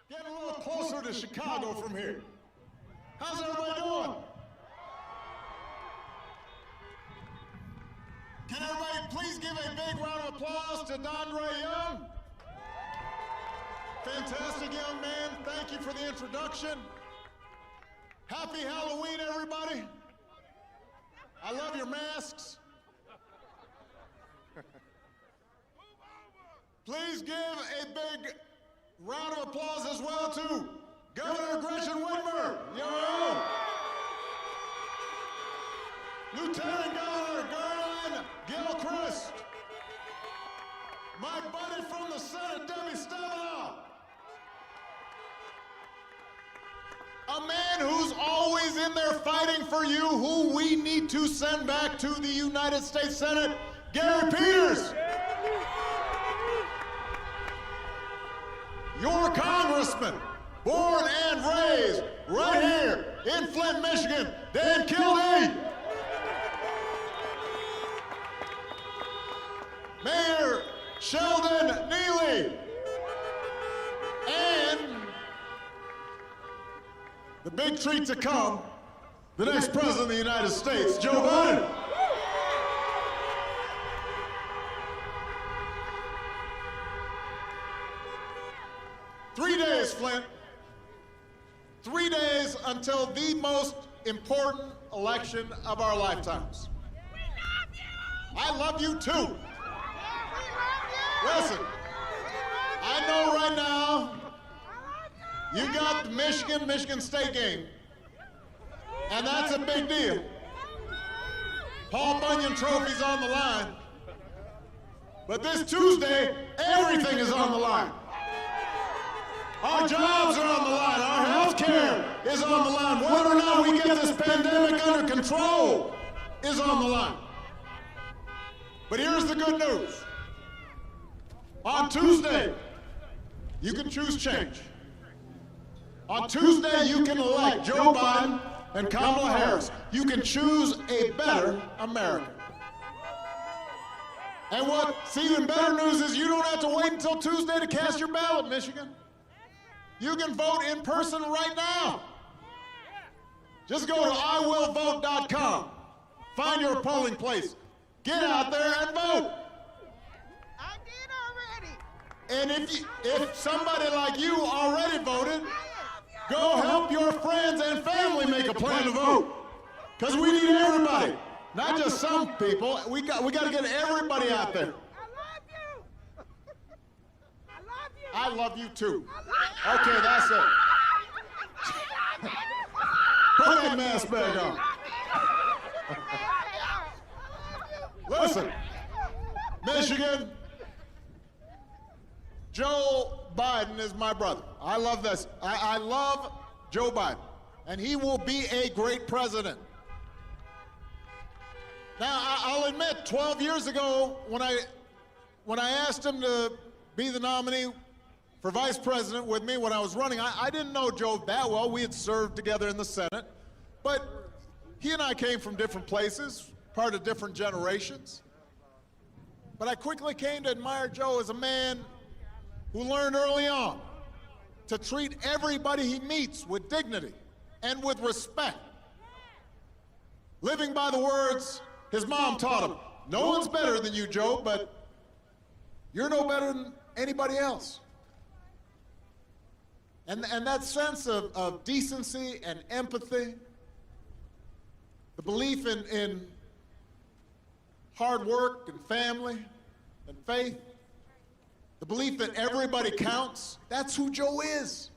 Getting a little closer to Chicago from here. How's everybody doing? Can everybody please give a big round of applause to Dondre Young? Fantastic young man. Thank you for the introduction. Happy Halloween, everybody. I love your masks. Please give a big round of applause as well to Governor Gretchen Whitmer, your own. Lieutenant Governor Garland Gilchrist. My buddy from the Senate, Debbie Stabenow. A man who's always in there fighting for you, who we need to send back to the United States Senate, Gary Peters. Your congressman, born and raised right here in Flint, Michigan, Dan Kildee. Mayor Sheldon Neely. And the big treat to come, the next president of the United States, Joe Biden. Flint. 3 days until the most important election of our lifetimes. We love you! I love you too. We love you! Listen, I know right now you got the Michigan State game, and that's a big deal. Paul Bunyan Trophy's on the line, but this Tuesday, everything is on the line. Our jobs are on the line. Our health care is on the line. Whether or not we get this pandemic under control is on the line. But here's the good news. On Tuesday, you can choose change. On Tuesday, you can elect Joe Biden and Kamala Harris. You can choose a better America. And what's even better news is you don't have to wait until Tuesday to cast your ballot, Michigan. You can vote in person right now. Just go to iwillvote.com. Find your polling place. Get out there and vote. I did already. And if somebody like you already voted, go help your friends and family make a plan to vote. Because we need everybody, not just some people. We got to get everybody out there. I love you too. Okay, that's it. Put that mask back on. Listen, Michigan, Joe Biden is my brother. I love this. I love Joe Biden, and he will be a great president. Now, I'll admit, 12 years ago, when I asked him to be the nominee for vice president with me when I was running, I didn't know Joe that well. We had served together in the Senate, but he and I came from different places, part of different generations. But I quickly came to admire Joe as a man who learned early on to treat everybody he meets with dignity and with respect. Living by the words his mom taught him, no one's better than you, Joe, but you're no better than anybody else. And that sense of decency and empathy, the belief in hard work and family and faith, the belief that everybody counts, that's who Joe is.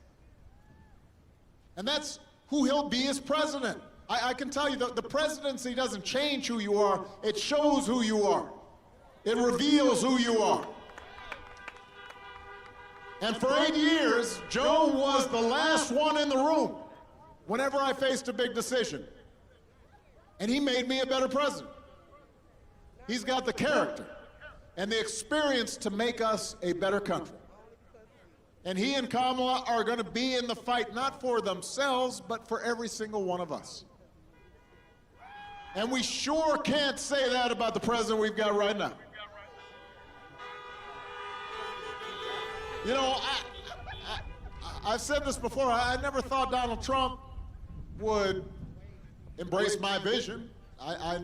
And that's who he'll be as president. I can tell you that the presidency doesn't change who you are, it shows who you are. It reveals who you are. And for 8 years, Joe was the last one in the room whenever I faced a big decision. And he made me a better president. He's got the character and the experience to make us a better country. And he and Kamala are going to be in the fight, not for themselves, but for every single one of us. And we sure can't say that about the president we've got right now. You know, I've said this before, I never thought Donald Trump would embrace my vision. I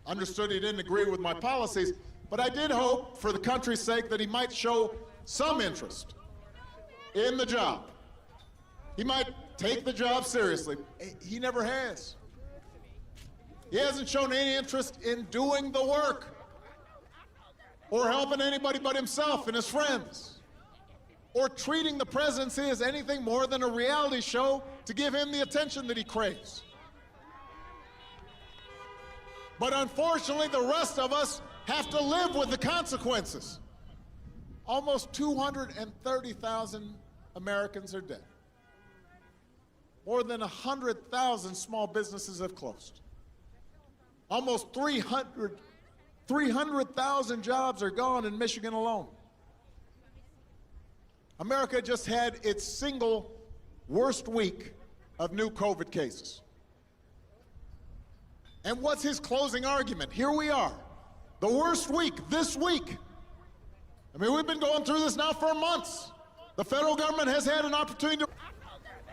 understood he didn't agree with my policies, but I did hope, for the country's sake, that he might show some interest in the job. He might take the job seriously. He never has. He hasn't shown any interest in doing the work or helping anybody but himself and his friends, or treating the presidency as anything more than a reality show to give him the attention that he craves. But unfortunately, the rest of us have to live with the consequences. Almost 230,000 Americans are dead. More than 100,000 small businesses have closed. Almost 300,000 jobs are gone in Michigan alone. America just had its single worst week of new COVID cases. And what's his closing argument? Here we are, the worst week, this week. I mean, we've been going through this now for months. The federal government has had an opportunity to,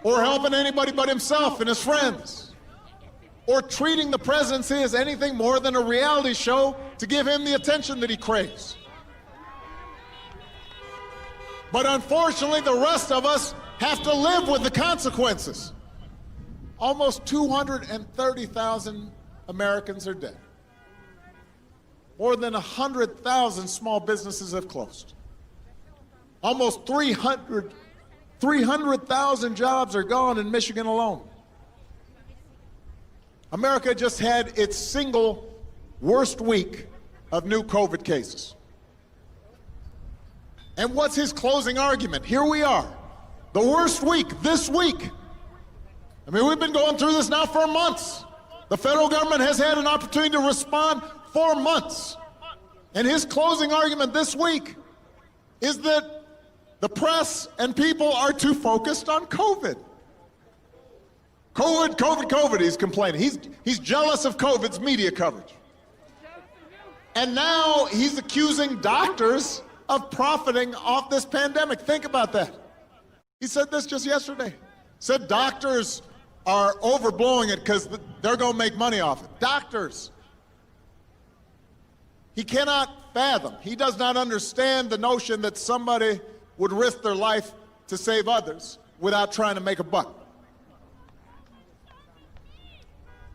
or helping anybody but himself and his friends, or treating the presidency as anything more than a reality show to give him the attention that he craves. But unfortunately, the rest of us have to live with the consequences. Almost 230,000 Americans are dead. More than 100,000 small businesses have closed. Almost 300,000 jobs are gone in Michigan alone. America just had its single worst week of new COVID cases. And what's his closing argument? Here we are, the worst week, this week. I mean, we've been going through this now for months. The federal government has had an opportunity to respond for months. And his closing argument this week is that the press and people are too focused on COVID. COVID, he's complaining. He's jealous of COVID's media coverage. And now he's accusing doctors of profiting off this pandemic. Think about that. He said this just yesterday. Said doctors are overblowing it because they're going to make money off it. Doctors. He cannot fathom. He does not understand the notion that somebody would risk their life to save others without trying to make a buck.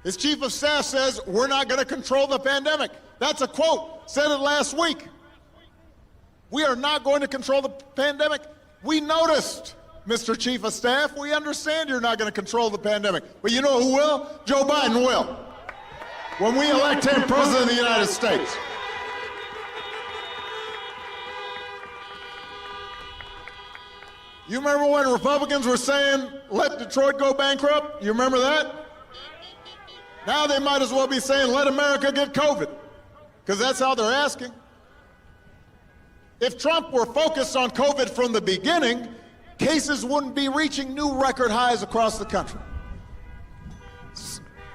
His chief of staff says, we're not going to control the pandemic. That's a quote. Said it last week. We are not going to control the pandemic. We noticed, Mr. Chief of Staff. We understand you're not going to control the pandemic. But you know who will? Joe Biden will. When we elect him President of the United States. You remember when Republicans were saying, let Detroit go bankrupt? You remember that? Now they might as well be saying, let America get COVID, because that's how they're asking. If Trump were focused on COVID from the beginning, cases wouldn't be reaching new record highs across the country.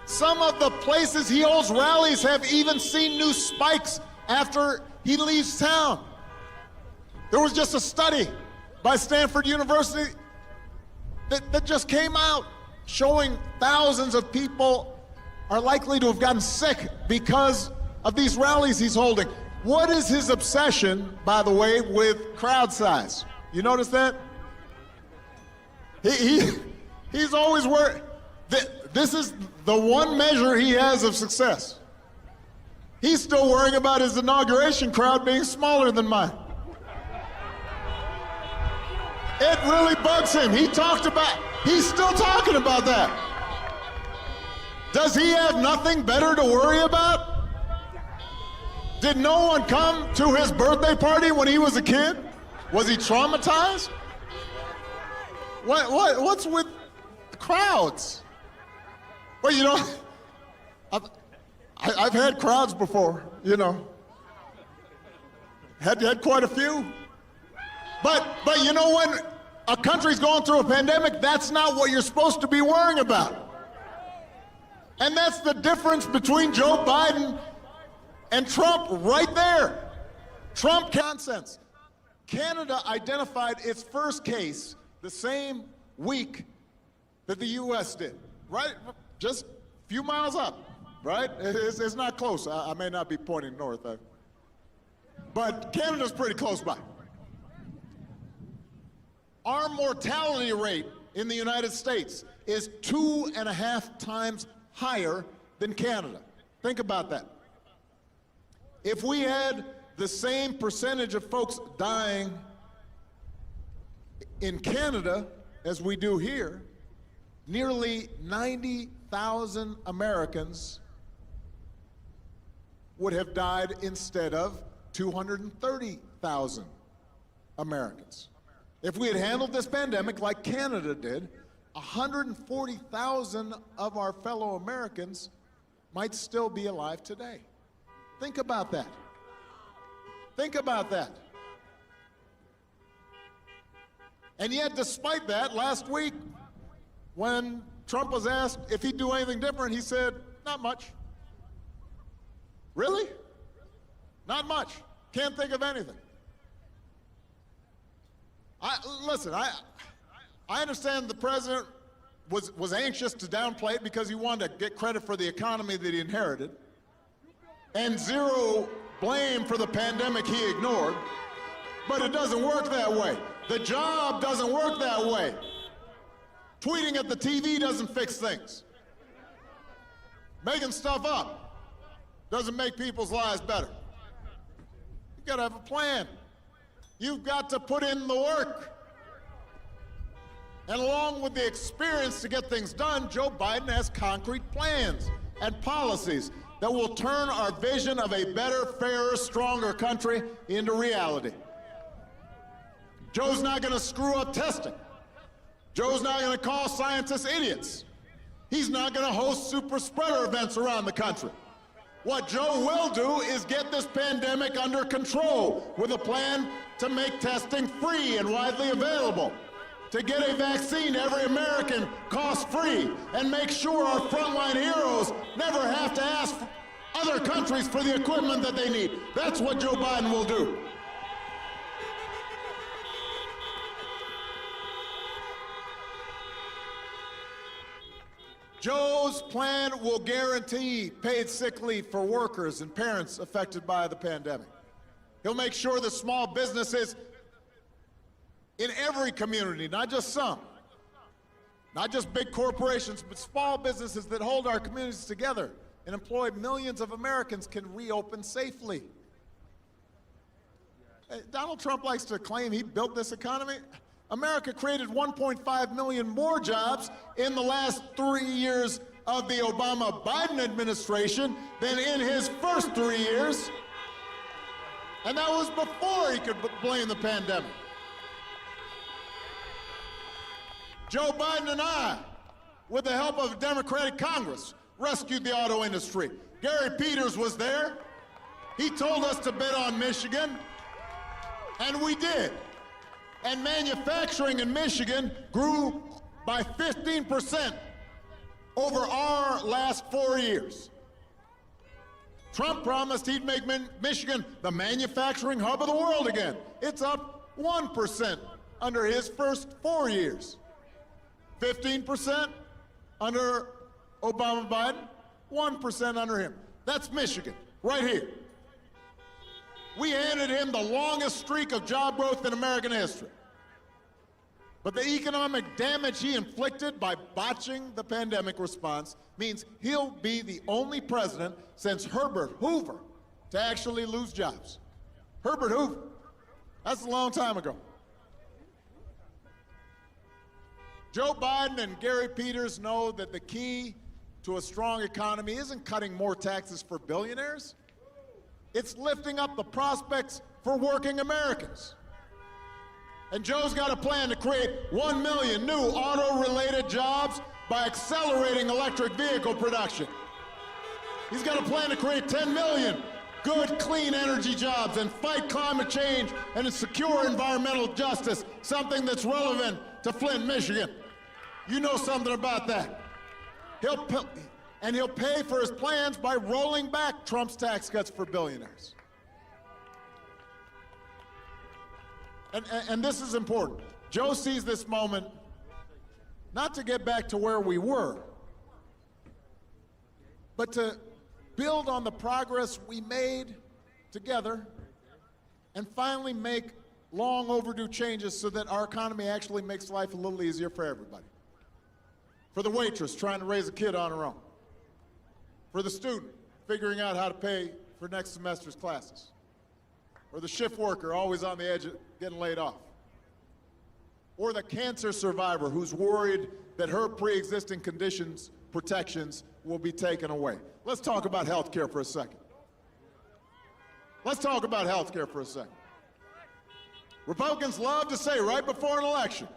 Some of the places he holds rallies have even seen new spikes after he leaves town. There was just a study by Stanford University that just came out showing thousands of people are likely to have gotten sick because of these rallies he's holding. What is his obsession, by the way, with crowd size? You notice that? He's always worried. This is the one measure he has of success. He's still worrying about his inauguration crowd being smaller than mine. It really bugs him. He's still talking about that. Does he have nothing better to worry about? Did no one come to his birthday party when he was a kid? Was he traumatized? What's with crowds? Well, you know, I've had crowds before, you know. Had quite a few. But you know, when a country's going through a pandemic, that's not what you're supposed to be worrying about. And that's the difference between Joe Biden and Trump right there. Trump nonsense. Canada identified its first case the same week that the U.S. did, right? Just a few miles up, right? It's not close. I may not be pointing north, but Canada's pretty close by. Our mortality rate in the United States is 2.5 times higher than Canada. Think about that. If we had the same percentage of folks dying in Canada as we do here, nearly 90,000 Americans would have died instead of 230,000 Americans. If we had handled this pandemic like Canada did, 140,000 of our fellow Americans might still be alive today. Think about that. Think about that. And yet, despite that, last week, when Trump was asked if he'd do anything different, he said, not much. Really? Not much. Can't think of anything. Listen, I understand the president was anxious to downplay it because he wanted to get credit for the economy that he inherited, and zero blame for the pandemic he ignored. But it doesn't work that way. The job doesn't work that way. Tweeting at the TV doesn't fix things. Making stuff up doesn't make people's lives better. You've got to have a plan. You've got to put in the work. And along with the experience to get things done, Joe Biden has concrete plans and policies that will turn our vision of a better, fairer, stronger country into reality. Joe's not going to screw up testing. Joe's not going to call scientists idiots. He's not going to host super spreader events around the country. What Joe will do is get this pandemic under control with a plan to make testing free and widely available, to get a vaccine to every American cost-free, and make sure our frontline heroes never have to ask other countries for the equipment that they need. That's what Joe Biden will do. Joe's plan will guarantee paid sick leave for workers and parents affected by the pandemic. He'll make sure that small businesses in every community, not just some, not just big corporations, but small businesses that hold our communities together and employ millions of Americans, can reopen safely. Donald Trump likes to claim he built this economy. America created 1.5 million more jobs in the last 3 years of the Obama-Biden administration than in his first 3 years. And that was before he could blame the pandemic. Joe Biden and I, with the help of a Democratic Congress, rescued the auto industry. Gary Peters was there. He told us to bet on Michigan, and we did. And manufacturing in Michigan grew by 15% over our last 4 years. Trump promised he'd make Michigan the manufacturing hub of the world again. It's up 1% under his first 4 years. 15% under Obama-Biden, 1% under him. That's Michigan, right here. We handed him the longest streak of job growth in American history. But the economic damage he inflicted by botching the pandemic response means he'll be the only president since Herbert Hoover to actually lose jobs. Herbert Hoover. That's a long time ago. Joe Biden and Gary Peters know that the key to a strong economy isn't cutting more taxes for billionaires. It's lifting up the prospects for working Americans. And Joe's got a plan to create 1 million new auto-related jobs by accelerating electric vehicle production. He's got a plan to create 10 million good, clean energy jobs and fight climate change and secure environmental justice, something that's relevant to Flint, Michigan. You know something about that. He'll pay for his plans by rolling back Trump's tax cuts for billionaires. And this is important. Joe sees this moment not to get back to where we were, but to build on the progress we made together and finally make long overdue changes so that our economy actually makes life a little easier for everybody. For the waitress trying to raise a kid on her own. For the student figuring out how to pay for next semester's classes. Or the shift worker always on the edge of getting laid off. Or the cancer survivor who's worried that her pre-existing conditions, protections will be taken away. Let's talk about health care for a second. Let's talk about health care for a second. Republicans love to say right before an election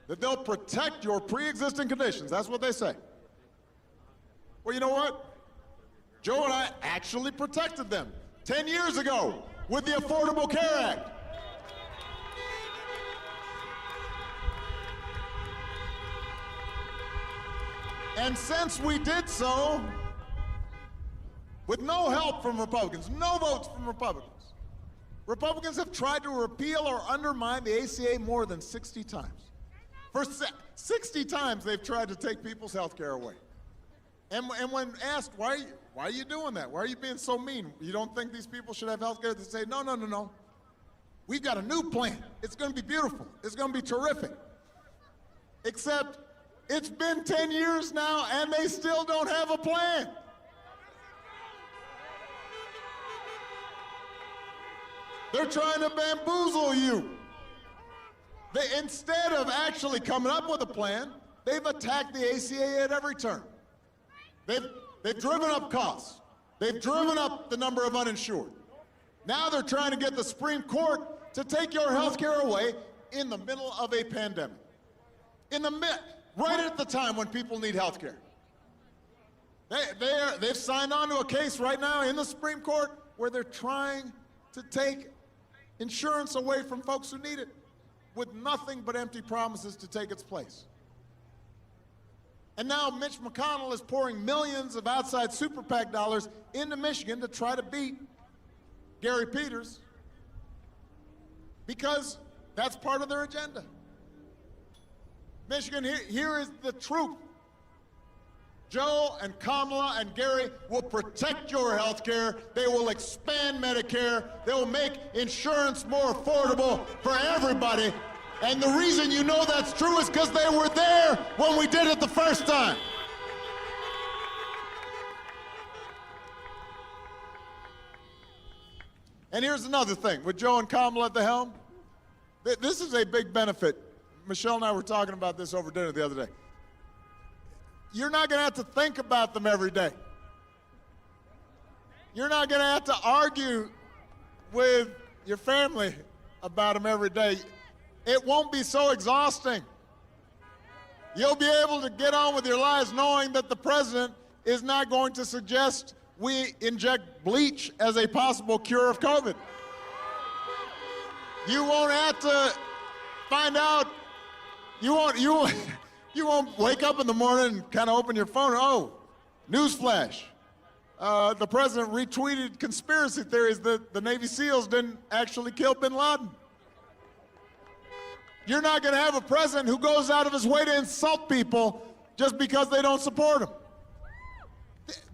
that they'll protect your pre-existing conditions. That's what they say. Well, you know what? Joe and I actually protected them 10 years ago with the Affordable Care Act. And since we did so, with no help from Republicans, no votes from Republicans, Republicans have tried to repeal or undermine the ACA more than 60 times. For 60 times they've tried to take people's health care away. And when asked, why are you doing that? Why are you being so mean? You don't think these people should have health care? They say, no. We've got a new plan. It's going to be beautiful. It's going to be terrific. Except it's been 10 years now and they still don't have a plan. They're trying to bamboozle you. Instead of actually coming up with a plan, they've attacked the ACA at every turn. They've driven up costs. They've driven up the number of uninsured. Now they're trying to get the Supreme Court to take your health care away in the middle of a pandemic. Right at the time when people need health care. They've signed on to a case right now in the Supreme Court where they're trying to take insurance away from folks who need it with nothing but empty promises to take its place. And now Mitch McConnell is pouring millions of outside super PAC dollars into Michigan to try to beat Gary Peters because that's part of their agenda. Michigan, here is the truth. Joe and Kamala and Gary will protect your health care. They will expand Medicare. They will make insurance more affordable for everybody. And the reason you know that's true is because they were there when we did it the first time. And here's another thing. With Joe and Kamala at the helm, this is a big benefit. Michelle and I were talking about this over dinner the other day. You're not going to have to think about them every day. You're not going to have to argue with your family about them every day. It won't be so exhausting. You'll be able to get on with your lives knowing that the president is not going to suggest we inject bleach as a possible cure of COVID. You won't have to find out, you won't wake up in the morning and kind of open your phone, oh, newsflash. The president retweeted conspiracy theories that the Navy SEALs didn't actually kill bin Laden. You're not going to have a president who goes out of his way to insult people just because they don't support him.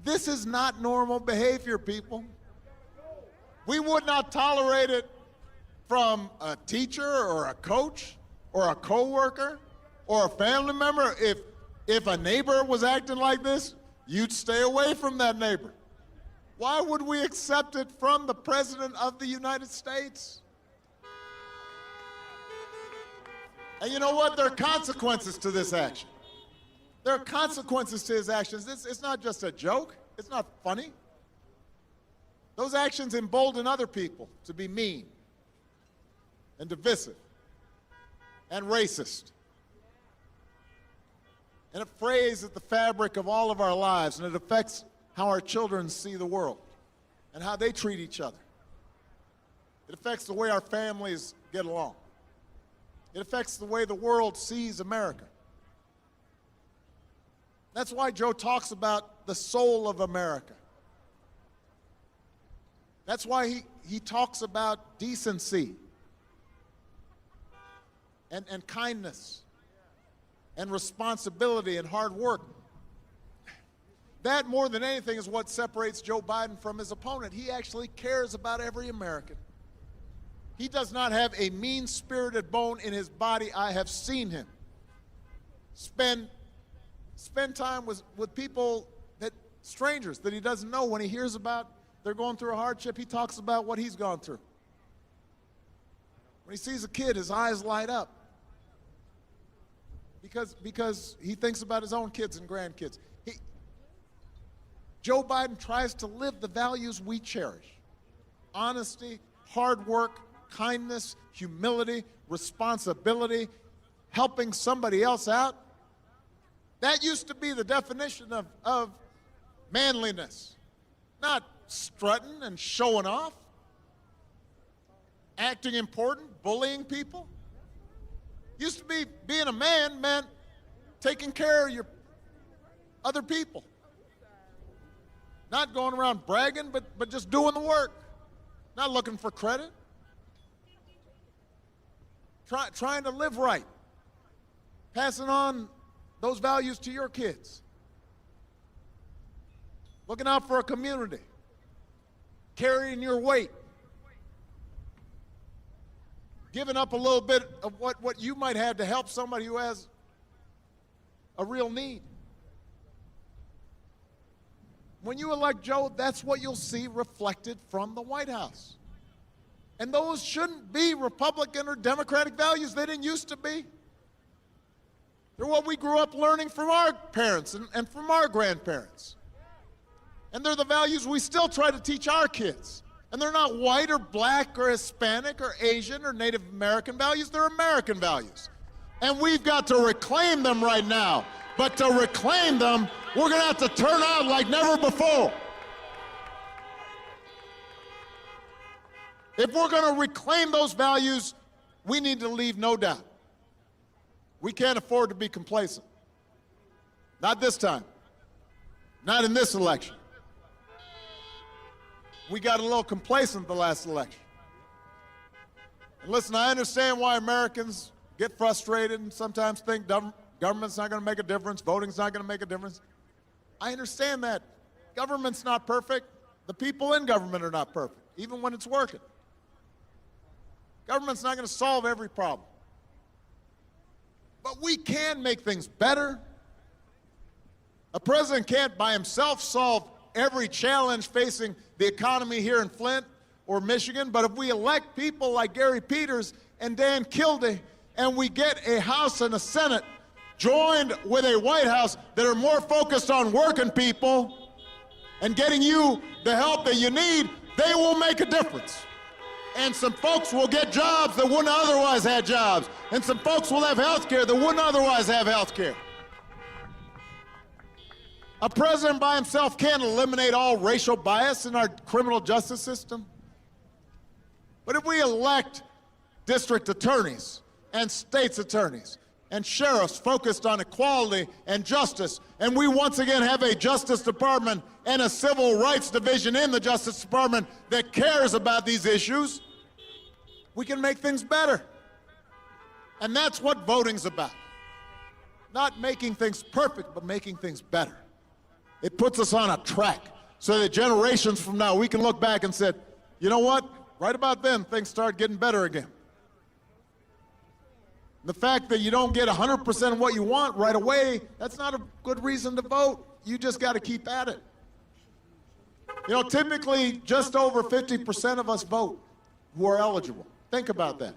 This is not normal behavior, people. We would not tolerate it from a teacher or a coach or a coworker or a family member. If a neighbor was acting like this, you'd stay away from that neighbor. Why would we accept it from the President of the United States? And you know what? There are consequences to this action. There are consequences to his actions. It's not just a joke. It's not funny. Those actions embolden other people to be mean and divisive and racist. And it frays at the fabric of all of our lives, and it affects how our children see the world and how they treat each other. It affects the way our families get along. It affects the way the world sees America. That's why Joe talks about the soul of America. That's why he talks about decency and kindness and responsibility and hard work. That, more than anything, is what separates Joe Biden from his opponent. He actually cares about every American. He does not have a mean-spirited bone in his body. I have seen him spend time with people, strangers that he doesn't know. When he hears about they're going through a hardship, he talks about what he's gone through. When he sees a kid, his eyes light up because he thinks about his own kids and grandkids. Joe Biden tries to live the values we cherish: honesty, hard work, kindness, humility, responsibility, helping somebody else out. That used to be the definition of manliness, not strutting and showing off, acting important, bullying people. Used to be being a man meant taking care of your other people. Not going around bragging, but just doing the work. Not looking for credit. Trying to live right. Passing on those values to your kids. Looking out for a community. Carrying your weight. Giving up a little bit of what you might have to help somebody who has a real need. When you elect Joe, that's what you'll see reflected from the White House. And those shouldn't be Republican or Democratic values. They didn't used to be. They're what we grew up learning from our parents and from our grandparents. And they're the values we still try to teach our kids. And they're not white or black or Hispanic or Asian or Native American values. They're American values. And we've got to reclaim them right now. But to reclaim them, we're going to have to turn out like never before. If we're going to reclaim those values, we need to leave no doubt. We can't afford to be complacent. Not this time. Not in this election. We got a little complacent the last election. And listen, I understand why Americans get frustrated and sometimes think government's not going to make a difference, voting's not going to make a difference. I understand that. Government's not perfect. The people in government are not perfect, even when it's working. Government's not going to solve every problem. But we can make things better. A president can't by himself solve every challenge facing the economy here in Flint or Michigan, but if we elect people like Gary Peters and Dan Kildee, and we get a House and a Senate joined with a White House that are more focused on working people and getting you the help that you need, they will make a difference. And some folks will get jobs that wouldn't otherwise have jobs. And some folks will have health care that wouldn't otherwise have health care. A president by himself can't eliminate all racial bias in our criminal justice system. But if we elect district attorneys and state's attorneys and sheriffs focused on equality and justice, and we once again have a Justice Department and a Civil Rights Division in the Justice Department that cares about these issues, we can make things better. And that's what voting's about. Not making things perfect, but making things better. It puts us on a track so that generations from now we can look back and say, you know what? Right about then, things start getting better again. The fact that you don't get 100% of what you want right away, that's not a good reason to vote. You just got to keep at it. You know, typically just over 50% of us vote who are eligible. Think about that.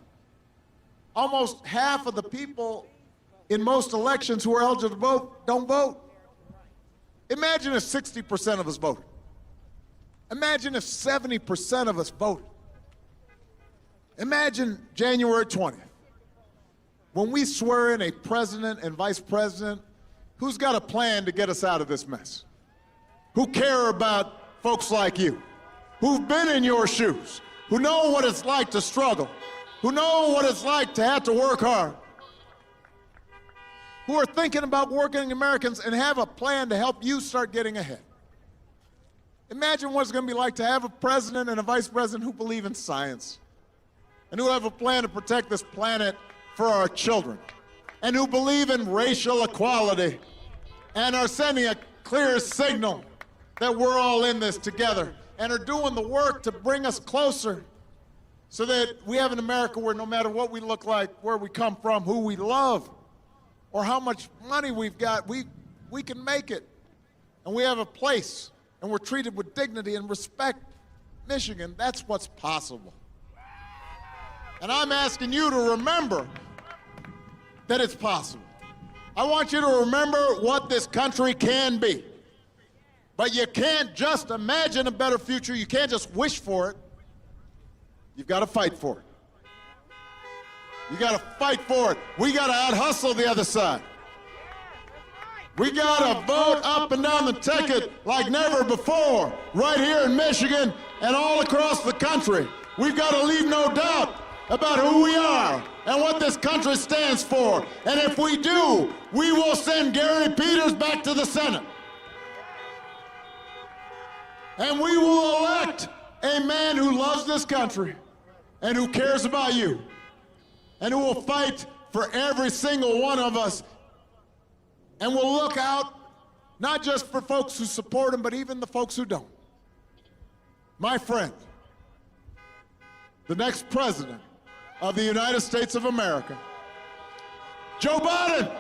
Almost half of the people in most elections who are eligible to vote don't vote. Imagine if 60% of us voted. Imagine if 70% of us voted. Imagine January 20th, when we swear in a president and vice president who's got a plan to get us out of this mess, who care about folks like you, who've been in your shoes, who know what it's like to struggle, who know what it's like to have to work hard, who are thinking about working Americans and have a plan to help you start getting ahead. Imagine what it's going to be like to have a president and a vice president who believe in science and who have a plan to protect this planet for our children. and who believe in racial equality and are sending a clear signal that we're all in this together and are doing the work to bring us closer so that we have an America where no matter what we look like, where we come from, who we love, or how much money we've got, we can make it. And we have a place, and we're treated with dignity and respect. Michigan, that's what's possible. And I'm asking you to remember that it's possible. I want you to remember what this country can be. But you can't just imagine a better future. You can't just wish for it. You've got to fight for it. You got to fight for it. We got to out-hustle the other side. We got to vote up and down the ticket like never before, right here in Michigan and all across the country. We've got to leave no doubt about who we are and what this country stands for. And if we do, we will send Gary Peters back to the Senate. And we will elect a man who loves this country and who cares about you and who will fight for every single one of us and will look out not just for folks who support him, but even the folks who don't. My friend, the next president of the United States of America, Joe Biden.